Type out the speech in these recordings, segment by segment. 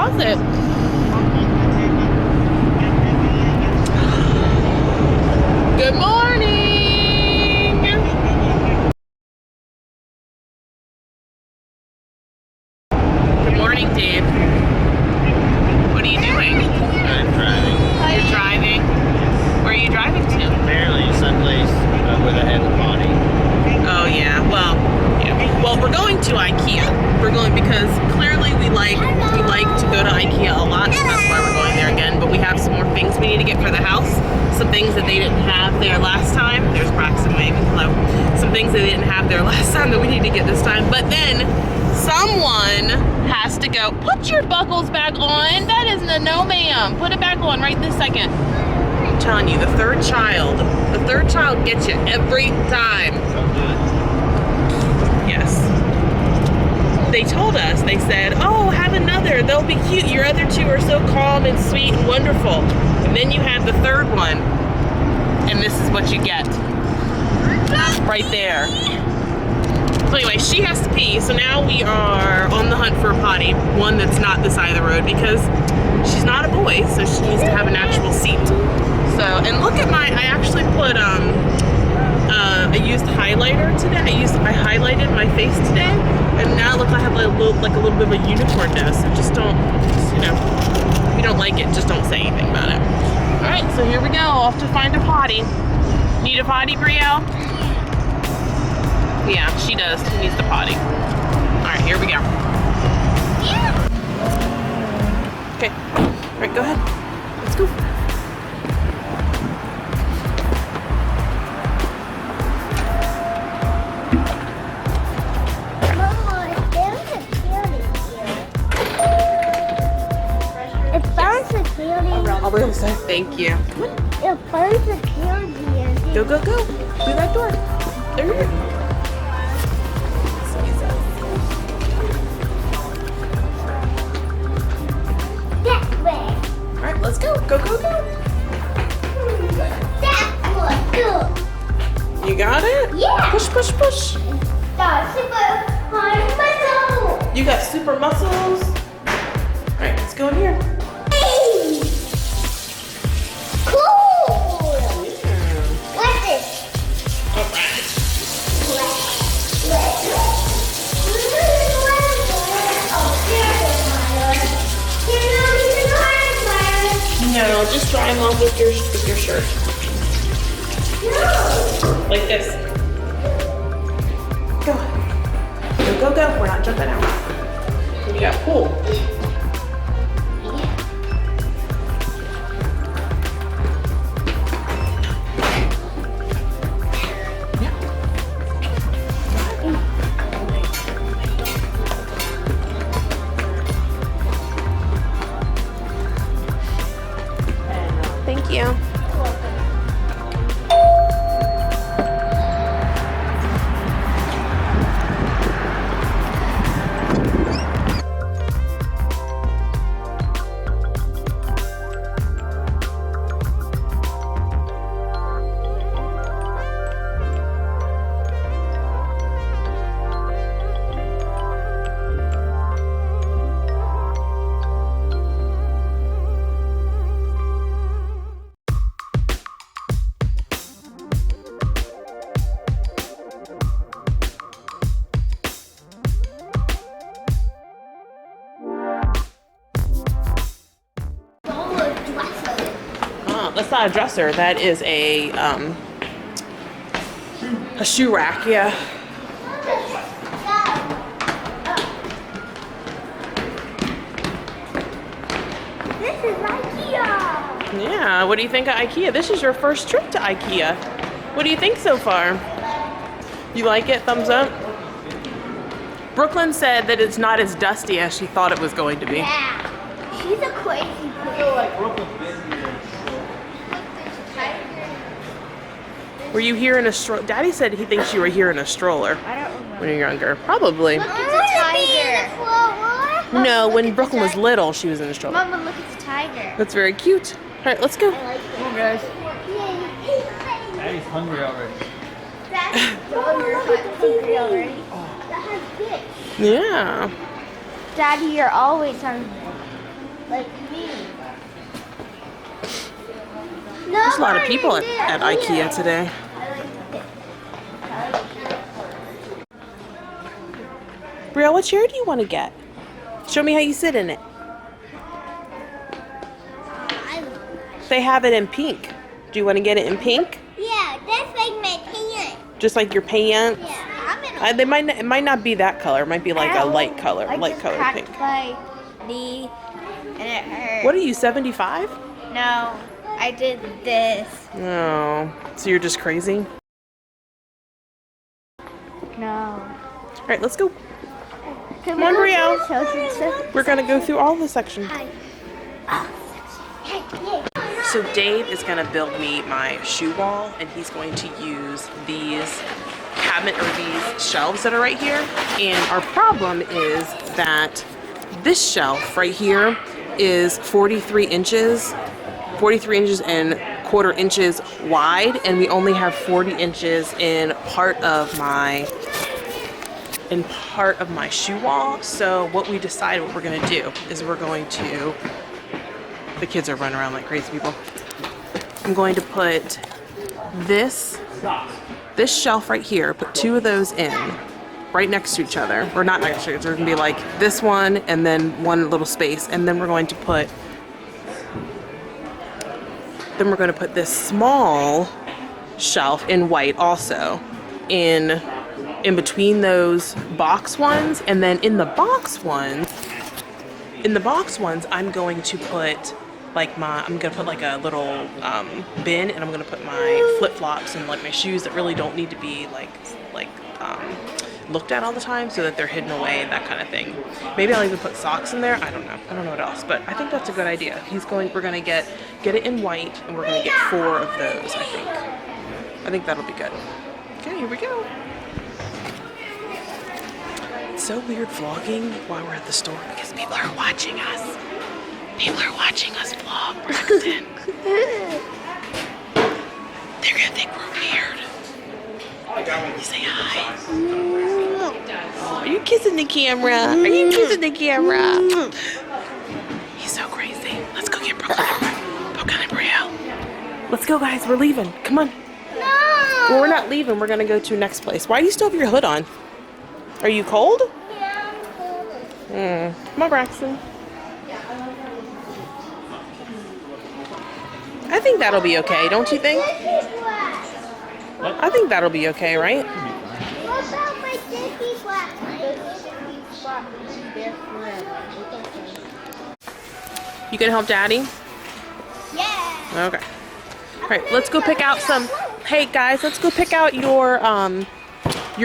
closet. Good morning. Good morning, Dave. What are you doing? I'm driving. You're driving? Where are you driving to? Apparently someplace where they have a potty. Oh yeah, well, we're going to IKEA. We're going because clearly we like to go to IKEA a lot, so that's why we're going there again. But we have some more things we need to get for the house. Some things that they didn't have there last time. There's Braxton waving hello. Some things they didn't have there last time that we need to get this time. But then someone has to go. Put your buckles back on. That isn't a no, ma'am. Put it back on right this second. I'm telling you, the third child gets you every time. So good. Yes. They told us, they said, oh, have another. They'll be cute. Your other two are so calm and sweet and wonderful. And then you have the third one. And this is what you get. Right there. So anyway, she has to pee. So now we are on the hunt for a potty. One that's not this side of the road because she's not a boy. So she needs to have an actual seat. So, and look at I actually put, I used highlighter today. I highlighted my face today, and now look, I have like a little bit of a unicorn nose. So just don't, if you don't like it, just don't say anything about it. All right, so here we go. Off to find a potty. Need a potty, Brielle? Yeah, she does. She needs the potty. All right, here we go. Okay. All right, go ahead. Let's go. I'll be say thank you. Go, go, go. Through that door. There you go. That way. All right, let's go. Go, go, go. That one. Go. You got it? Yeah. Push, push, push. That's super hard muscle. You got super muscles. All right, let's go in here. No, just dry them off with your shirt. No. Like this. Go. Go, go, go. We're not jumping out. We got pool. Thank you. That's not a dresser. That is a shoe rack. Yeah. This is IKEA. Yeah. What do you think of IKEA? This is your first trip to IKEA. What do you think so far? You like it? Thumbs up. Brooklyn said that it's not as dusty as she thought it was going to be. Yeah. She's a crazy I person. feel like Brooklyn's busier. Were you here in a stroller? Daddy said he thinks you were here in a stroller I don't remember. when you're younger. Probably. Look, it's a tiger. No, when Brooklyn was little, she was in a stroller. Mama, look, it's a tiger. That's very cute. All right, let's go. I like it. Come on, guys. Yay. Daddy's hungry already. That's hungry already. That has bits. Yeah. Daddy, you're always hungry. Like me. There's a lot of people at IKEA today. Brielle, what chair do you want to get? Show me how you sit in it. They have it in pink. Do you want to get it in pink? Yeah, that's like my pants. Just like your pants? Yeah, I'm in It might not be that color. It might be like a light color pink. my knee and it hurt. What are you, 75? No, I did this. Oh, so you're just crazy? No. All right, let's go. Come on, Brielle. We're gonna go through all the sections. So Dave is gonna build me my shoe wall, and he's going to use these cabinet or these shelves that are right here. And our problem is that this shelf right here is 43 inches and quarter inches wide, and we only have 40 inches in part of my shoe wall. So what we decided what we're gonna do is we're going to, the kids are running around like crazy people. I'm going to put this shelf right here, put two of those in right next to each other, or not next to each other. They're gonna be like this one and then one little space, and then we're going to put this small shelf in white also in between those box ones. And then in the box ones I'm going to put like a little bin, and I'm gonna put my flip-flops and like my shoes that really don't need to be looked at all the time, so that they're hidden away, that kind of thing. Maybe I'll even put socks in there. I don't know what else, but I think that's a good idea. We're gonna get it in white, and we're gonna get 4 of those. I think that'll be good. Okay, here we go. It's so weird vlogging while we're at the store because people are watching us. People are watching us vlog, Braxton. They're gonna think we're weird. You say hi. Oh, are you kissing the camera? Are you kissing the camera? He's so crazy. Let's go get Brooklyn and Brielle. Let's go, guys. We're leaving. Come on. No. Well, we're not leaving. We're gonna go to next place. Why do you still have your hood on? Are you cold? Yeah, I'm cold. Come on, Braxton. I think that'll be okay, don't you think? I think that'll be okay, right? What about my Disney flag? You gonna help Daddy? Yeah. Okay. All right, let's go pick out some. Hey guys, let's go pick out your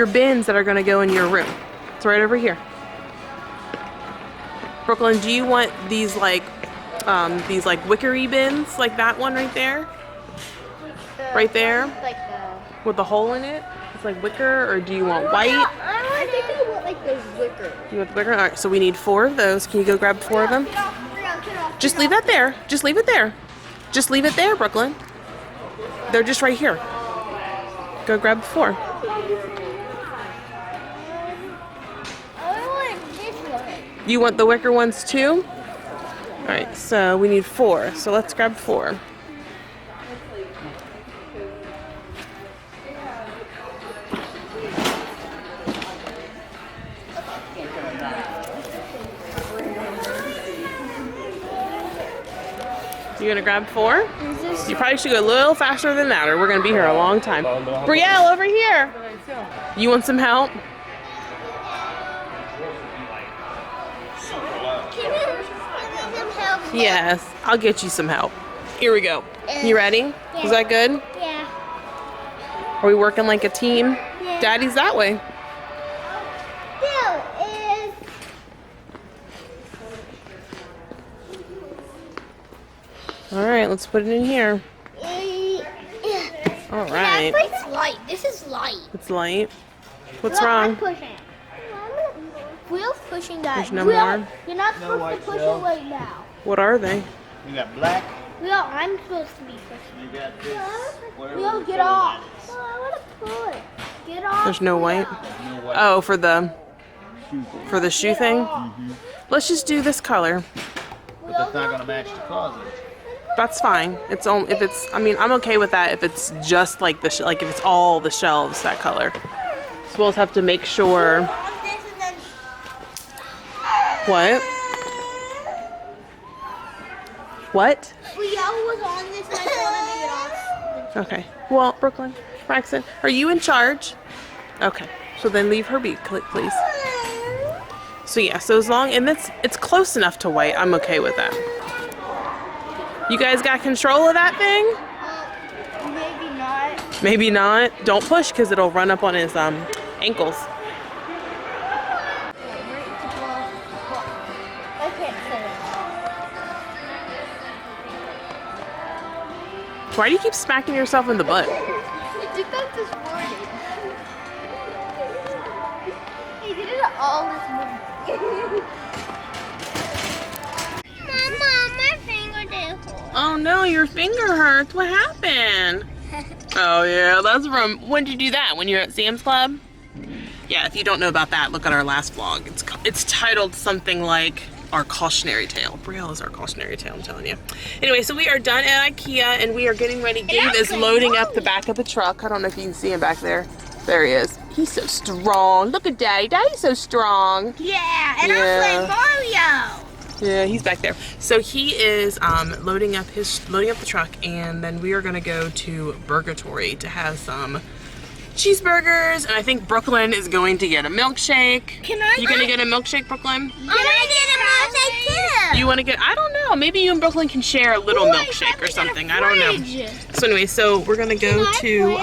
bins that are gonna go in your room. It's right over here. Brooklyn, do you want these like wickery bins, like that one right there? Right there? Like With the hole in it? It's like wicker, or do you want white? I think I want like those wicker. You want the wicker? All right, so we need 4 of those. Can you go grab 4 of them? Just leave that there. Just leave it there. Just leave it there, Brooklyn. They're just right here. Go grab 4. I want this one. You want the wicker ones too? All right, so we need 4. So let's grab 4. You gonna grab 4? You probably should go a little faster than that, or we're gonna be here a long time. Brielle, over here. You want some help? Can you some help? Yes, I'll get you some help. Here we go. You ready? Is that good? Yeah. Are we working like a team? Yeah. Daddy's that way. Bill is. All right, let's put it in here. All right. Yeah, it's light. This is light. It's light. What's Look, wrong? I'm pushing. Will's pushing that. There's no Will, more? You're not No supposed white to push shell. it right now. What are they? You got black. Will, I'm supposed to be pushing. You got this. Whatever Will, the get color off. is. Oh, I want to push. Get off. There's no white. No white. Oh, for the Shoe thing. shoe thing? Let's just do this color. but that's not gonna match the closet. That's fine. It's only if it's. I mean, I'm okay with that if it's just like the like if it's all the shelves that color. So we'll just have to make sure. What? What? Yellow was on this and I wanted to get off. Okay. Well, Brooklyn, Braxton, are you in charge? Okay. So then leave her be, please. So yeah. So as long and it's close enough to white, I'm okay with that. You guys got control of that thing? Maybe not. Maybe not. Don't push because it'll run up on his ankles. I can't say it. Why do you keep smacking yourself in the butt? I did that this morning. He did it all this morning. Mama, my finger did hurt. Oh no, your finger hurts. What happened? Oh yeah, that's from, when did you do that? When you were at Sam's Club? Yeah, if you don't know about that, look at our last vlog. It's titled something like Our Cautionary Tale. Braille is our cautionary tale, I'm telling you. Anyway, so we are done at IKEA and we are getting ready. Gabe is loading up the back of the truck. I don't know if you can see him back there. There he is. He's so strong. Look at Daddy. Daddy's so strong. Yeah, and Yeah. I'm playing Mario. Yeah, he's back there. So he is loading up the truck, and then we are gonna go to Burgatory to have some cheeseburgers, and I think Brooklyn is going to get a milkshake. You gonna get a milkshake, Brooklyn? I'm gonna get a milkshake too. You wanna get, I don't know, maybe you and Brooklyn can share a little milkshake or something. I don't know. So anyway, so we're gonna go to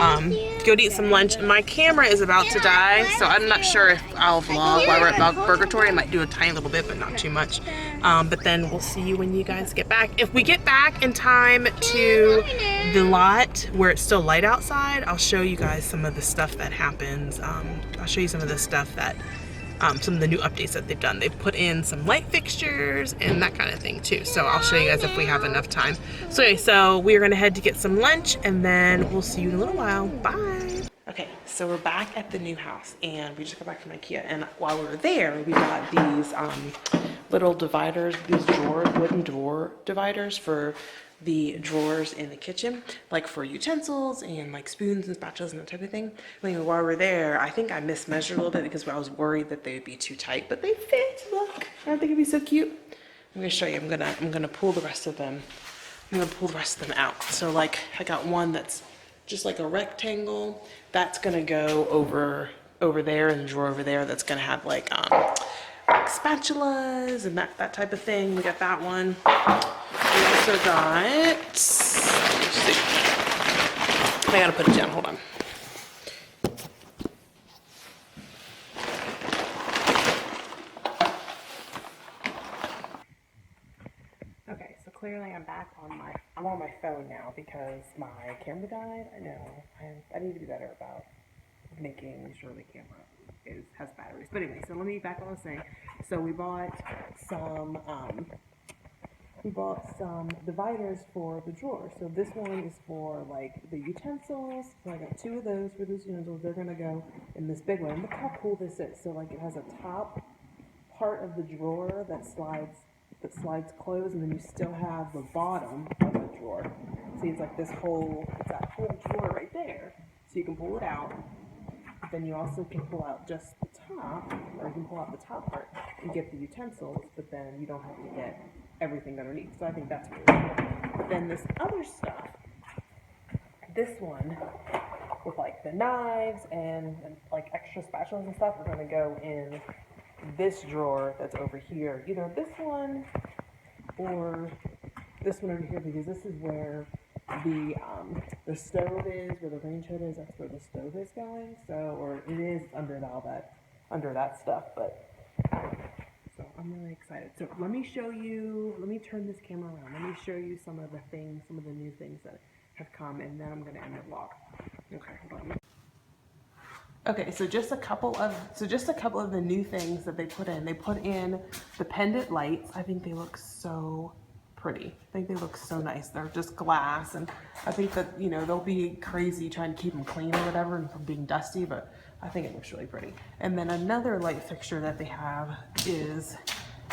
eat some lunch. My camera is about to die, so I'm not sure if I'll vlog while we're at Burgatory. I might do a tiny little bit, but not too much. But then we'll see you when you guys get back. If we get back in time to the lot where it's still light outside, I'll show you guys some of the stuff that happens. I'll show you some of the stuff that, some of the new updates that they've done. They've put in some light fixtures and that kind of thing too. So I'll show you guys if we have enough time. So anyway, so we're gonna head to get some lunch and then we'll see you in a little while. Bye. Okay, so we're back at the new house and we just got back from IKEA, and while we were there, we got these little dividers, these wooden drawer dividers for the drawers in the kitchen, like for utensils and like spoons and spatulas and that type of thing. Anyway, while we're there, I think I mismeasured a little bit because I was worried that they would be too tight, but they fit. Look, I think it'd be so cute. I'm gonna show you. I'm gonna pull the rest of them. I'm gonna pull the rest of them out. So like, I got one that's just like a rectangle. That's gonna go over there in the drawer over there. That's gonna have like spatulas and that type of thing. We got that one. We also got, let's see. I gotta put it down, hold on. Okay, so clearly I'm back on my phone now because my camera died. I know, I need to be better about making sure the camera has batteries. But anyway, so let me back on what I was saying. So we bought some dividers for the drawer. So this one is for like the utensils. So I got two of those for those utensils. They're gonna go in this big one. Look how cool this is. So like it has a top part of the drawer that slides closed, and then you still have the bottom of the drawer. See, it's like that whole drawer right there. So you can pull it out. But then you also can pull out just the top, or you can pull out the top part and get the utensils, but then you don't have to get everything underneath. So I think that's really cool. But then this other stuff, this one with like the knives and like extra spatulas and stuff, are gonna go in this drawer that's over here. Either this one or this one over here, because this is where the stove is, where the range hood is. That's where the stove is going. So, or it is under that stuff. But so I'm really excited. So let me show you. Let me turn this camera around. Let me show you some of the things, some of the new things that have come, and then I'm gonna end the vlog. Okay, hold on. Okay, so just a couple of the new things that they put in. They put in the pendant lights. I think they look so pretty. I think they look so nice. They're just glass, and I think that, you know, they'll be crazy trying to keep them clean or whatever and from being dusty, but I think it looks really pretty. And then another light fixture that they have is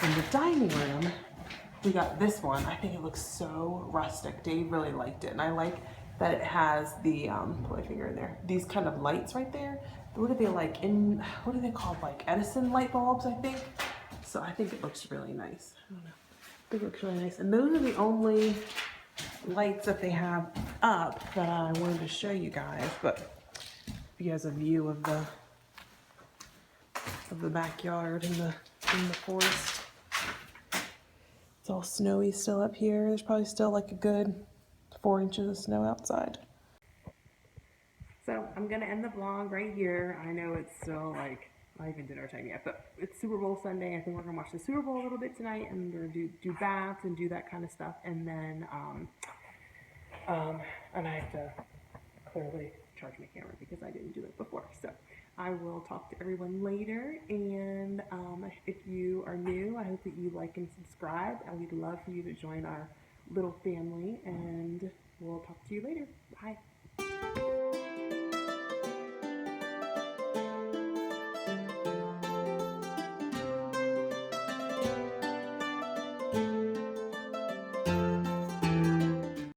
in the dining room. we got this one. I think it looks so rustic. Dave really liked it, and I like that it has the put my finger in there. These kind of lights right there. What are they like in? What are they called? Like Edison light bulbs, I think. So I think it looks really nice. I don't know. I think it looks really nice. And those are the only lights that they have up that I wanted to show you guys. But if you guys have a view of the backyard in the forest. It's all snowy still up here. There's probably still like a good 4 inches of snow outside. So I'm gonna end the vlog right here. I know it's still like not even dinner time yet, but it's Super Bowl Sunday. I think we're gonna watch the Super Bowl a little bit tonight, and we're gonna do baths and do that kind of stuff, and then and I have to clearly charge my camera because I didn't do it before. So I will talk to everyone later, and if you are new, I hope that you like and subscribe, and we'd love for you to join our little family, and we'll talk to you later. Bye.